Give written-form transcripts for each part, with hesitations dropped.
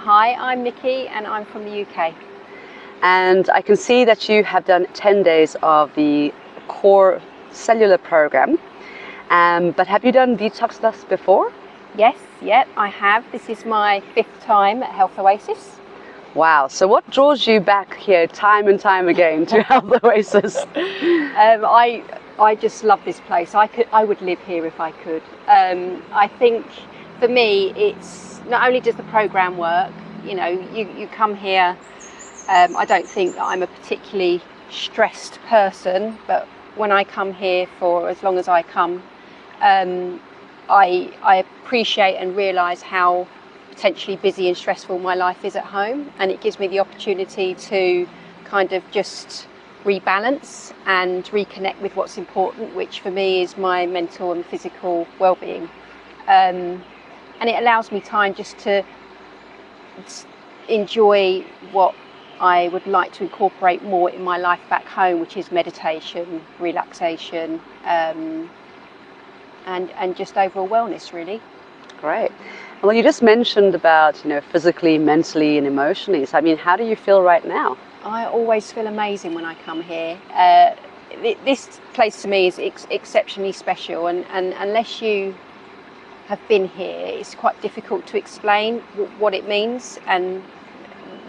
Hi, I'm Nickie and I'm from the UK. And I can see that you have done 10 days of the core cellular program. But have you done Detox with us before? Yes, yep, I have. This is my 5th time at Health Oasis. Wow, so what draws you back here time and time again to Health Oasis? I just love this place. I would live here if I could. I think for me, it's not only does the program work, you come here. I don't think that I'm a particularly stressed person, but when I come here for as long as I come, I appreciate and realise how potentially busy and stressful my life is at home, and it gives me the opportunity to kind of just rebalance and reconnect with what's important, which for me is my mental and physical well-being, and it allows me time just to enjoy what I would like to incorporate more in my life back home, which is meditation, relaxation, and just overall wellness, really. Great. Well, you just mentioned about, physically, mentally and emotionally. So, how do you feel right now? I always feel amazing when I come here. This place to me is exceptionally special, and unless you have been here, it's quite difficult to explain what it means and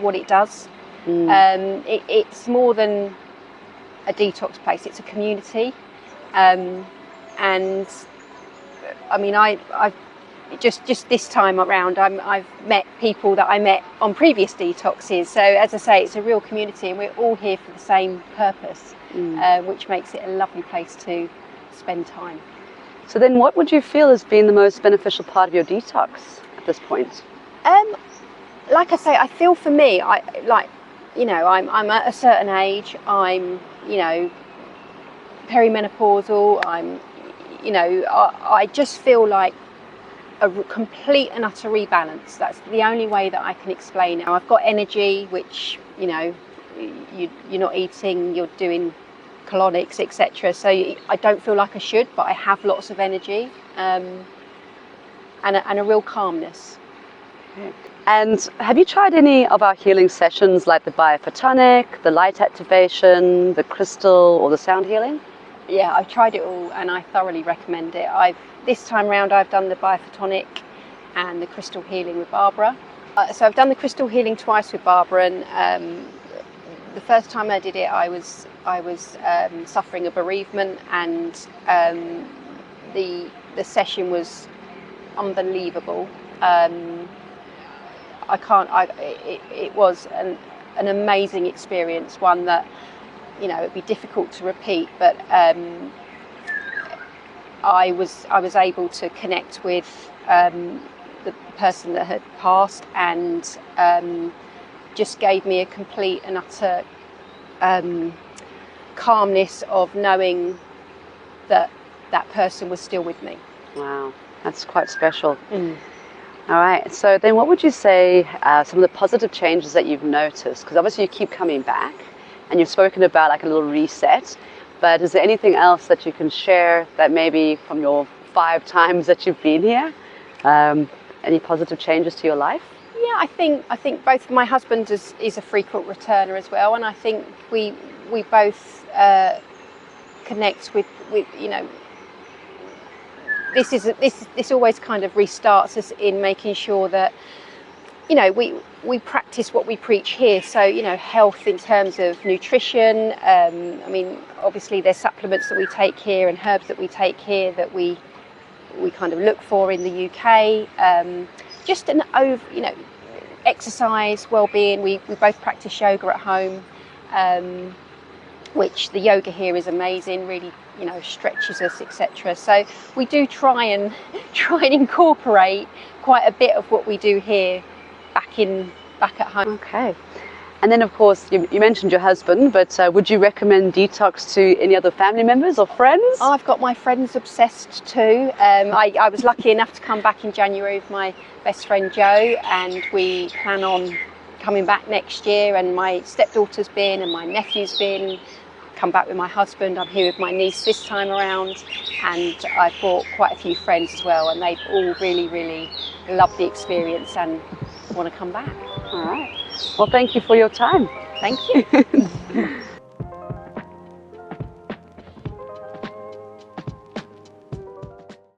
what it does. It's more than a detox place, it's a community. And I've just this time around, I've met people that I met on previous detoxes. So as I say, it's a real community, and we're all here for the same purpose, which makes it a lovely place to spend time. So then what would you feel has been the most beneficial part of your detox at this point? Like I say, I feel for me, I'm at a certain age, I'm, perimenopausal, I just feel like a complete and utter rebalance. That's the only way that I can explain it. I've got energy, which, you're not eating, you're doing colonics, etc. So I don't feel like I should, but I have lots of energy, and a real calmness. Okay. And have you tried any of our healing sessions, like the biophotonic, the light activation, the crystal, or the sound healing? Yeah, I've tried it all and I thoroughly recommend it. This time round I've done the biophotonic and the crystal healing with Barbara. So I've done the crystal healing twice with Barbara, and the first time I did it I was suffering a bereavement, and the session was unbelievable. It was an amazing experience, one that it'd be difficult to repeat, but I was able to connect with the person that had passed, and just gave me a complete and utter calmness of knowing that that person was still with me. Wow, that's quite special. All right, so then what would you say some of the positive changes that you've noticed? Because obviously you keep coming back, and you've spoken about like a little reset, but is there anything else that you can share that maybe from your 5 times that you've been here, any positive changes to your life? Yeah, I think both my husband is a frequent returner as well, and I think we both connect with this always kind of restarts us in making sure that we practice what we preach here. So health in terms of nutrition. Obviously there's supplements that we take here and herbs that we take here that we kind of look for in the UK. Just exercise, well-being. We both practice yoga at home, which the yoga here is amazing. Really, stretches us, etc. So we do try and incorporate quite a bit of what we do here back at home. Okay. And then of course you mentioned your husband, but would you recommend Detox to any other family members or friends? I've got my friends obsessed too. I was lucky enough to come back in January with my best friend Jo, and we plan on coming back next year, and my stepdaughter's been and my nephew's been. Come back with my husband. I'm here with my niece this time around, and I've brought quite a few friends as well, and they've all really, really loved the experience and want to come back. All right. Well, thank you for your time. Thank you.